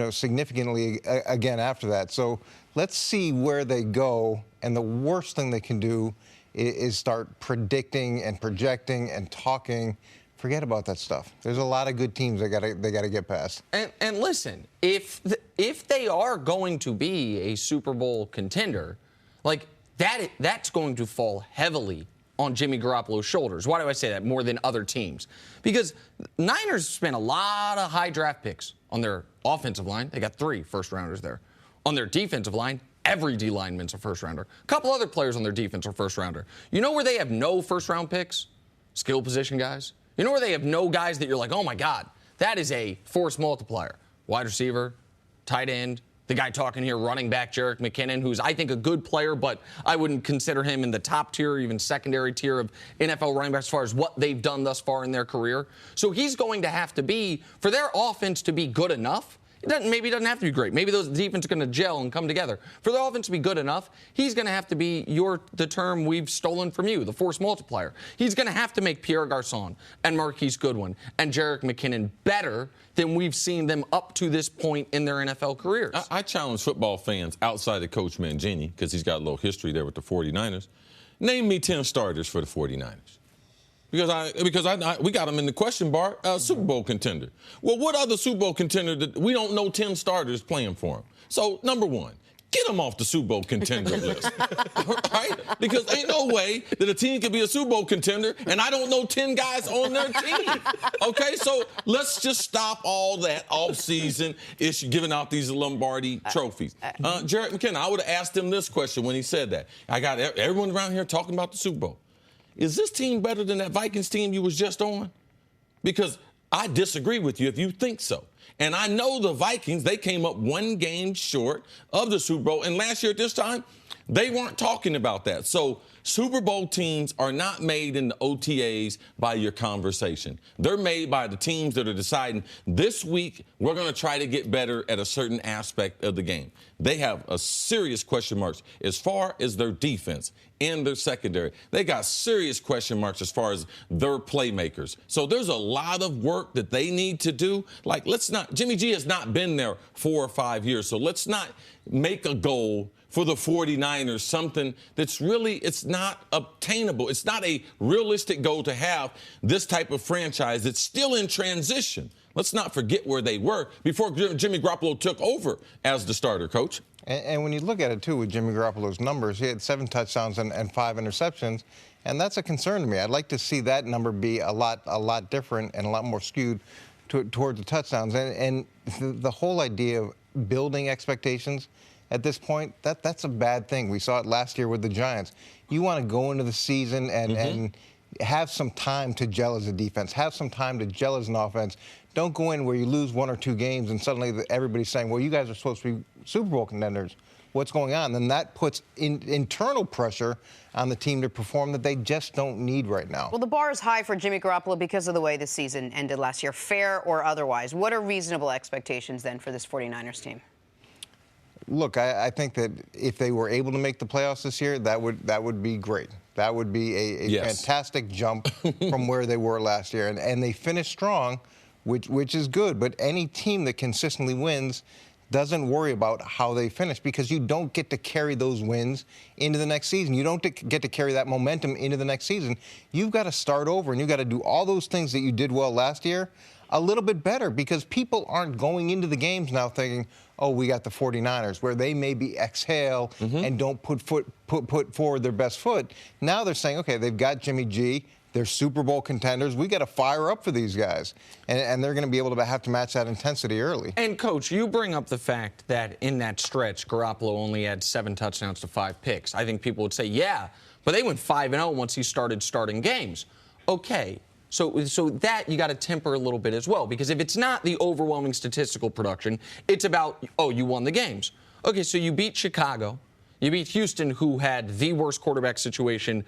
significantly again after that. So let's see where they go. And the worst thing they can do is start predicting and projecting and talking. Forget about that stuff. There's a lot of good teams they got to get past. And listen, if they are going to be a Super Bowl contender, like that's going to fall heavily on Jimmy Garoppolo's shoulders. Why do I say that? More than other teams. Because Niners spent a lot of high draft picks on their offensive line. They got 3 first-rounders there. On their defensive line, every D lineman's a first-rounder. A couple other players on their defense are first-rounder. You know where they have no first-round picks? Skill position guys. You know where they have no guys that you're like, oh, my God, that is a force multiplier. Wide receiver, tight end, the guy talking here, running back Jerick McKinnon, who's, I think, a good player, but I wouldn't consider him in the top tier, even secondary tier of NFL running backs as far as what they've done thus far in their career. So he's going to have to be, for their offense to be good enough, maybe it doesn't have to be great. Maybe those defense are going to gel and come together. For the offense to be good enough, he's going to have to be the term we've stolen from you, the force multiplier. He's going to have to make Pierre Garçon and Marquise Goodwin and Jerick McKinnon better than we've seen them up to this point in their NFL careers. I challenge football fans outside of Coach Mangini, because he's got a little history there with the 49ers. Name me 10 starters for the 49ers. Because we got them in the question bar, Super Bowl contender. Well, what other Super Bowl contender that we don't know 10 starters playing for him? So, number one, get them off the Super Bowl contender list, right? Because ain't no way that a team can be a Super Bowl contender and I don't know 10 guys on their team. Okay, so let's just stop all that off-season issue, giving out these Lombardi trophies. Jerick McKinnon, I would have asked him this question when he said that. I got everyone around here talking about the Super Bowl. Is this team better than that Vikings team you was just on? Because I disagree with you if you think so. And I know the Vikings, they came up 1 game short of the Super Bowl. And last year at this time, they weren't talking about that. So Super Bowl teams are not made in the OTAs by your conversation. They're made by the teams that are deciding this week we're going to try to get better at a certain aspect of the game. They have a serious question marks as far as their defense and their secondary. They got serious question marks as far as their playmakers. So there's a lot of work that they need to do. Like, Jimmy G has not been there 4 or 5 years, so let's not make a goal for the 49ers, something that's really, it's not obtainable. It's not a realistic goal to have this type of franchise that's still in transition. Let's not forget where they were before Jimmy Garoppolo took over as the starter, Coach. And when you look at it, too, with Jimmy Garoppolo's numbers, he had 7 touchdowns and 5 interceptions, and that's a concern to me. I'd like to see that number be a lot different and a lot more skewed towards the touchdowns. And the whole idea of building expectations at this point, that's a bad thing. We saw it last year with the Giants. You want to go into the season and have some time to gel as a defense, have some time to gel as an offense. Don't go in where you lose 1 or 2 games and suddenly everybody's saying, well, you guys are supposed to be Super Bowl contenders. What's going on? Then that puts internal pressure on the team to perform that they just don't need right now. Well, the bar is high for Jimmy Garoppolo because of the way the season ended last year, fair or otherwise. What are reasonable expectations then for this 49ers team? Look, I think that if they were able to make the playoffs this year, that would be great. That would be a fantastic jump from where they were last year. And they finished strong, which is good. But any team that consistently wins doesn't worry about how they finish because you don't get to carry those wins into the next season. You don't get to carry that momentum into the next season. You've got to start over, and you've got to do all those things that you did well last year a little bit better because people aren't going into the games now thinking, oh, we got the 49ers, where they maybe exhale and don't put forward their best foot. Now they're saying, okay, they've got Jimmy G. They're Super Bowl contenders. We got to fire up for these guys. And they're going to be able to have to match that intensity early. And, Coach, you bring up the fact that in that stretch, Garoppolo only had 7 touchdowns to 5 picks. I think people would say, yeah, but they went 5-0 once he started starting games. Okay. So that you got to temper a little bit as well, because if it's not the overwhelming statistical production, it's about, oh, you won the games. Okay, so you beat Chicago. You beat Houston, who had the worst quarterback situation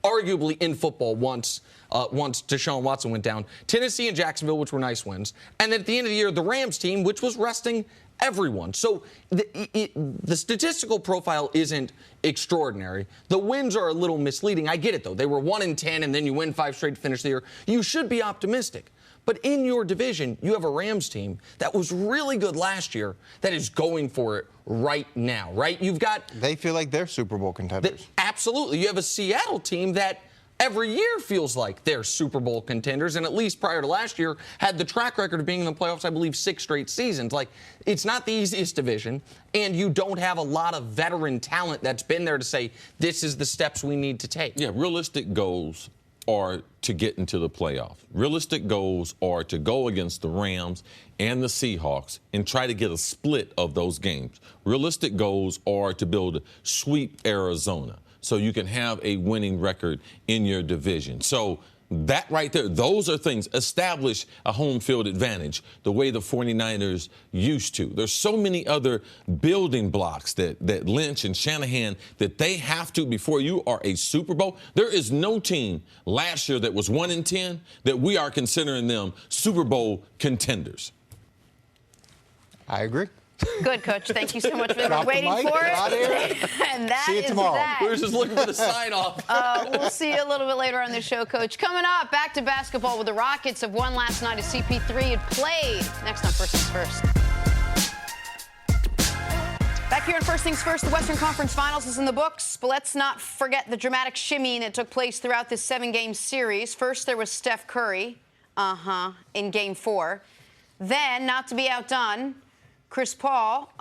arguably in football once Deshaun Watson went down. Tennessee and Jacksonville, which were nice wins. And then at the end of the year, the Rams team, which was resting everyone. So the statistical profile isn't extraordinary. The wins are a little misleading. I get it, though. They were 1-10, and then you win 5 straight to finish the year. You should be optimistic. But in your division, you have a Rams team that was really good last year that is going for it right now, right? You've got... They feel like they're Super Bowl contenders. Absolutely. You have a Seattle team that every year feels like they're Super Bowl contenders, and at least prior to last year had the track record of being in the playoffs, I believe, 6 straight seasons. Like, it's not the easiest division, and you don't have a lot of veteran talent that's been there to say, this is the steps we need to take. Yeah, realistic goals are to get into the playoff. Realistic goals are to go against the Rams and the Seahawks and try to get a split of those games. Realistic goals are to build sweep Arizona so you can have a winning record in your division. So that right there, those are things. Establish a home field advantage the way the 49ers used to. There's so many other building blocks that Lynch and Shanahan, that they have to, before you are a Super Bowl. There is no team last year that was 1-10 that we are considering them Super Bowl contenders. I agree. Good, Coach. Thank you so much for Drop the waiting mic, for get out of here. it. And that See you is tomorrow. that. We were just looking for the sign-off. We'll see you a little bit later on the show, Coach. Coming up, back to basketball with the Rockets have won last night as CP3 had played. Next on First Things First. Back here in First Things First, the Western Conference Finals is in the books, but let's not forget the dramatic shimmying that took place throughout this 7-game series. First, there was Steph Curry, in Game 4. Then, not to be outdone, Chris Paul,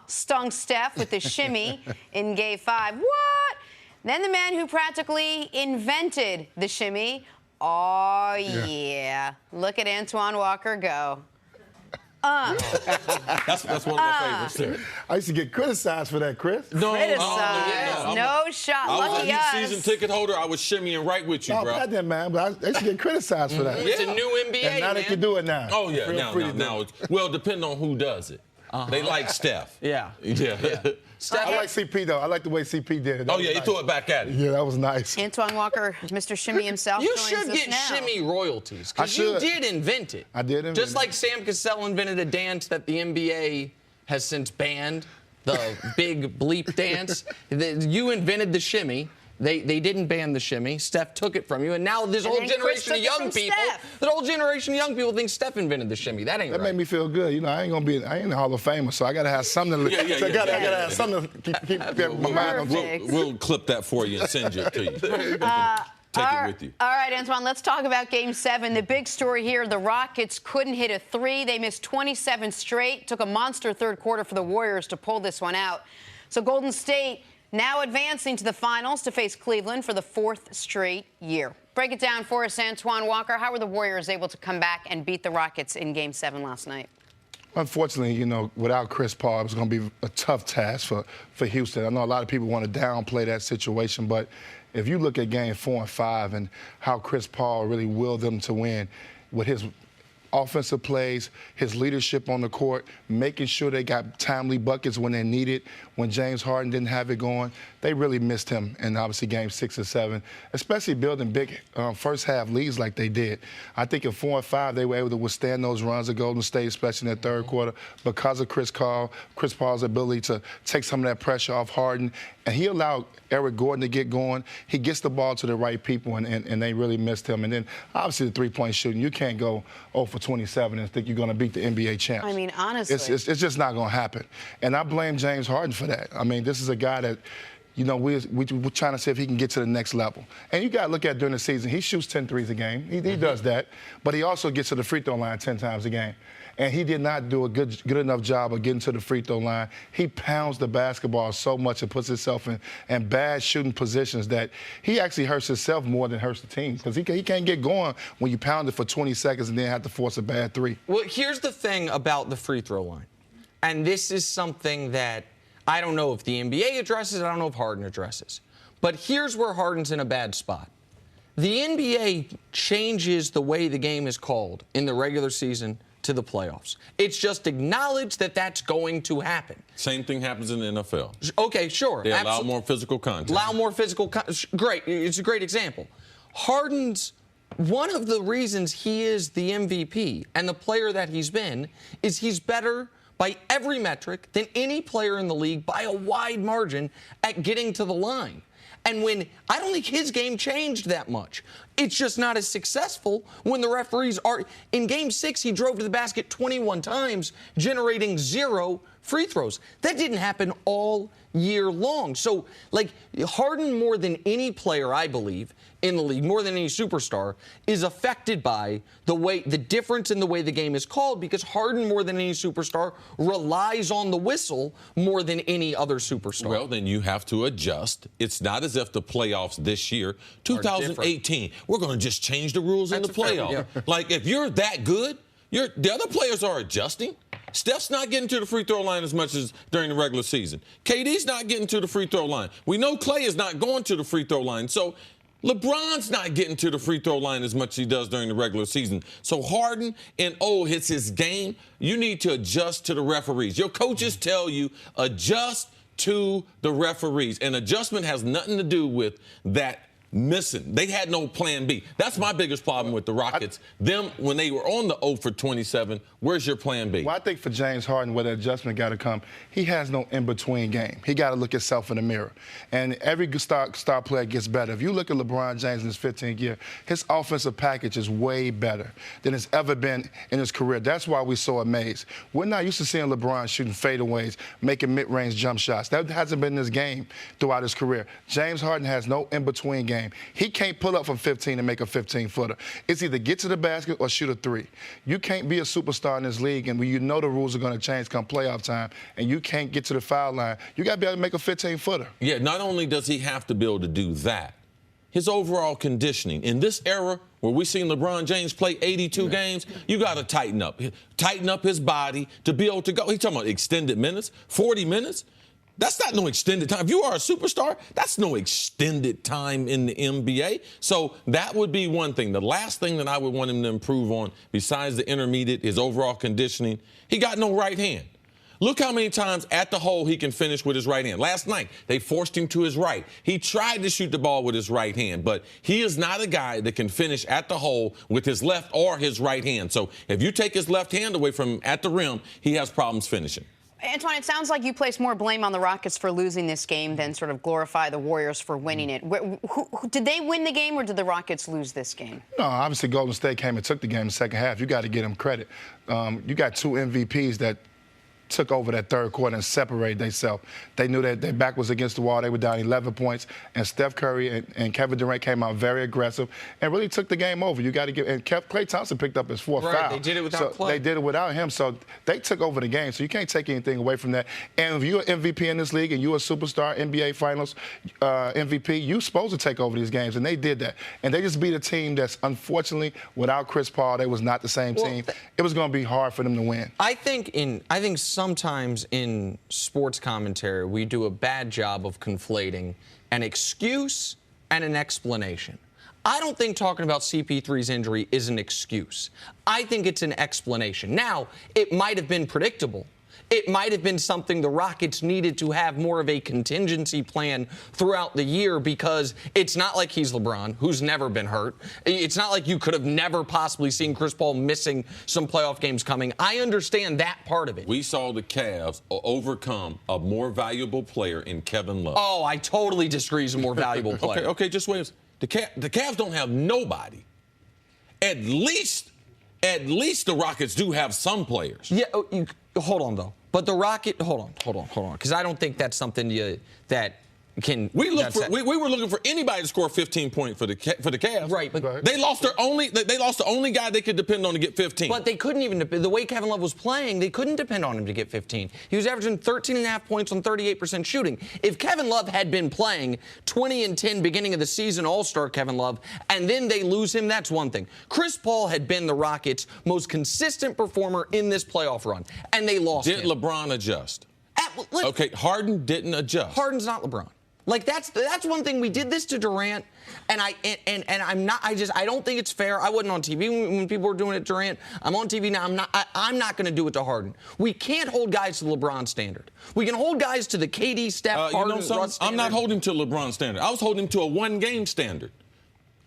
stung Steph with the shimmy in Game 5. What? Then the man who practically invented the shimmy. Oh, yeah. Look at Antoine Walker go. That's one of my favorites there. I used to get criticized for that, Chris. No, Criticized. No shot. I was Lucky a us. season ticket holder. I was shimmying right with you, No, bro. I didn't, man, but I used to get criticized for that. It's a new NBA, And now man. they can do it now. Oh, yeah. Feel free to do Now, it. well, depending on who does it. They like Steph. Yeah. Yeah. Steph, I like CP, though. I like the way CP did it. That Oh, was yeah, he nice. threw it back at him. Yeah, that was nice. Antoine Walker, Mr. Shimmy himself. you joins should us get now. shimmy royalties, I because you should. did invent it. I did invent Just it. like Sam Cassell invented a dance that the NBA has since banned, the big bleep dance. You invented the shimmy. They didn't ban the shimmy. Steph took it from you, and now this And whole then Chris generation of took it young from people, Steph. that whole generation of young people think Steph invented the shimmy. That ain't That right. made me feel good. You know, I ain't a Hall of Famer, so I got to have something to I gotta have something to keep my mind on. Perfect. We'll clip that for you and send it to you. You can take it with you. All right, Antoine, let's talk about Game 7. The big story here, the Rockets couldn't hit a 3. They missed 27 straight. Took a monster third quarter for the Warriors to pull this one out. So Golden State now advancing to the finals to face Cleveland for the 4th straight year. Break it down for us, Antoine Walker. How were the Warriors able to come back and beat the Rockets in Game 7 last night? Unfortunately, you know, without Chris Paul, it was going to be a tough task for Houston. I know a lot of people want to downplay that situation, but if you look at Game 4 and 5 and how Chris Paul really willed them to win with his offensive plays, his leadership on the court, making sure they got timely buckets when they needed, when James Harden didn't have it going, they really missed him in obviously Game 6 and 7, especially building big first half leads like they did. I think in 4 and 5 they were able to withstand those runs of Golden State, especially in the third quarter, because of Chris Paul's ability to take some of that pressure off Harden, and he allowed Eric Gordon to get going. He gets the ball to the right people, and they really missed him. And then obviously the three-point shooting, you can't go 0 for 27 and think you're going to beat the NBA champs. I mean, honestly. It's just not going to happen. And I blame James Harden for that. I mean, this is a guy that, you know, we're trying to see if he can get to the next level. And you got to look at during the season, he shoots 10 threes a game. He does that. But he also gets to the free throw line 10 times a game. And he did not do a good enough job of getting to the free throw line. He pounds the basketball so much and puts himself in bad shooting positions that he actually hurts himself more than hurts the team, because he can't get going when you pound it for 20 seconds and then have to force a bad three. Well, here's the thing about the free throw line. And this is something that I don't know if the NBA addresses, I don't know if Harden addresses. But here's where Harden's in a bad spot. The NBA changes the way the game is called in the regular season to the playoffs. It's just acknowledged that that's going to happen. Same thing happens in the NFL. Okay, sure. They allow more physical contact. Allow more physical great. It's a great example. Harden's one of the reasons he is the MVP and the player that he's been is he's better by every metric than any player in the league by a wide margin at getting to the line. And when I don't think his game changed that much. It's just not as successful when the referees are. In Game 6, he drove to the basket 21 times, generating 0 free throws. That didn't happen all year long. So, like, Harden, more than any player, I believe, in the league, more than any superstar, is affected by the difference in the way the game is called, because Harden, more than any superstar, relies on the whistle more than any other superstar. Well, then you have to adjust. It's not as if the playoffs this year, 2018, we're going to just change the rules in the playoffs. Like, if you're that good, the other players are adjusting. Steph's not getting to the free throw line as much as during the regular season. KD's not getting to the free throw line. We know Klay is not going to the free throw line. So LeBron's not getting to the free throw line as much as he does during the regular season. So Harden it's his game. You need to adjust to the referees. Your coaches tell you adjust to the referees. And adjustment has nothing to do with that missing. They had no plan B. That's my biggest problem with the Rockets. When they were on the 0 for 27, where's your plan B? Well, I think for James Harden, where the adjustment got to come, he has no in-between game. He got to look himself in the mirror. And every star player gets better. If you look at LeBron James in his 15th year, his offensive package is way better than it's ever been in his career. That's why we're so amazed. We're not used to seeing LeBron shooting fadeaways, making mid-range jump shots. That hasn't been his game throughout his career. James Harden has no in-between game. He can't pull up from 15 and make a 15-footer. It's either get to the basket or shoot a 3. You can't be a superstar in this league, and when you know the rules are going to change come playoff time, and you can't get to the foul line, you got to be able to make a 15-footer. Yeah, not only does he have to be able to do that, his overall conditioning. In this era where we've seen LeBron James play 82 games, you got to tighten up his body to be able to go. He's talking about extended minutes, 40 minutes. That's not no extended time. If you are a superstar, that's no extended time in the NBA. So that would be one thing. The last thing that I would want him to improve on, besides the intermediate, his overall conditioning, he got no right hand. Look how many times at the hole he can finish with his right hand. Last night, they forced him to his right. He tried to shoot the ball with his right hand, but he is not a guy that can finish at the hole with his left or his right hand. So if you take his left hand away from him at the rim, he has problems finishing. Antoine, it sounds like you place more blame on the Rockets for losing this game than sort of glorify the Warriors for winning it. Did they win the game, or did the Rockets lose this game? No, obviously Golden State came and took the game in the second half. You got to give them credit. You got 2 MVPs that took over that third quarter and separated themselves. They knew that their back was against the wall. They were down 11 points, and Steph Curry and Kevin Durant came out very aggressive and really took the game over. You got to give, and Klay Thompson picked up his 4th foul. They did it without Klay. They did it without him, so they took over the game. So you can't take anything away from that. And if you're an MVP in this league and you're a superstar, NBA Finals MVP, you're supposed to take over these games, and they did that. And they just beat a team that's, unfortunately, without Chris Paul, they was not the same team. It was going to be hard for them to win. I think sometimes in sports commentary, we do a bad job of conflating an excuse and an explanation. I don't think talking about CP3's injury is an excuse. I think it's an explanation. Now, it might have been predictable. It might have been something the Rockets needed to have more of a contingency plan throughout the year, because it's not like he's LeBron, who's never been hurt. It's not like you could have never possibly seen Chris Paul missing some playoff games coming. I understand that part of it. We saw the Cavs overcome a more valuable player in Kevin Love. Oh, I totally disagree he's a more valuable player. Okay, just wait. The Cavs don't have nobody. At least the Rockets do have some players. Yeah, hold on, though. But the Rocket, hold on, because I don't think that's something that can. We were looking for anybody to score 15 points for the Cavs. Right, but they lost the only guy they could depend on to get 15. But they couldn't even, the way Kevin Love was playing, they couldn't depend on him to get 15. He was averaging 13.5 points on 38% shooting. If Kevin Love had been playing 20 and 10 beginning of the season, All-Star Kevin Love, and then they lose him, that's one thing. Chris Paul had been the Rockets' most consistent performer in this playoff run, and they lost him. Did LeBron adjust? Okay, Harden didn't adjust. Harden's not LeBron. Like, that's one thing. We did this to Durant, and I don't think it's fair. I wasn't on TV when people were doing it to Durant. I'm on TV now. I'm not going to do it to Harden. We can't hold guys to the LeBron standard. We can hold guys to the KD, Steph, Harden, Russ standard. I'm not holding to LeBron standard. I was holding to a one-game standard.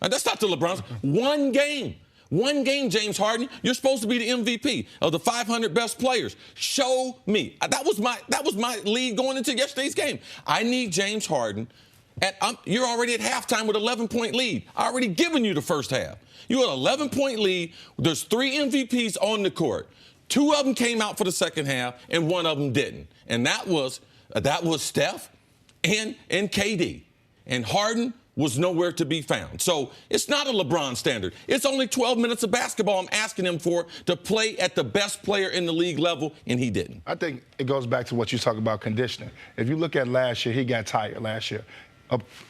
That's not the LeBron's. One game. One game, James Harden. You're supposed to be the MVP of the 500 best players. Show me. That was my lead going into yesterday's game. I need James Harden You're already at halftime with 11-point lead. I already given you the first half. You had 11-point lead. There's 3 MVPs on the court. 2 of them came out for the second half, and 1 of them didn't. And that was Steph and KD. And Harden was nowhere to be found. So it's not a LeBron standard. It's only 12 minutes of basketball I'm asking him for to play at the best player in the league level, and he didn't. I think it goes back to what you talk about conditioning. If you look at last year, he got tired last year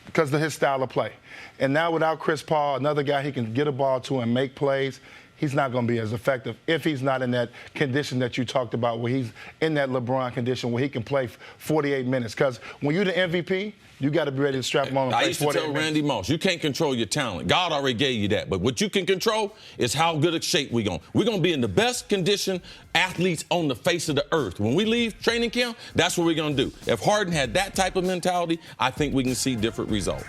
because of his style of play. And now without Chris Paul, another guy he can get a ball to and make plays, he's not going to be as effective if he's not in that condition that you talked about, where he's in that LeBron condition where he can play 48 minutes. Because when you're the MVP, you got to be ready to strap him on and play 48 minutes. I used to tell Randy Moss, you can't control your talent. God already gave you that. But what you can control is how good a shape we're going. We're going to be in the best condition athletes on the face of the earth. When we leave training camp, that's what we're going to do. If Harden had that type of mentality, I think we can see different results.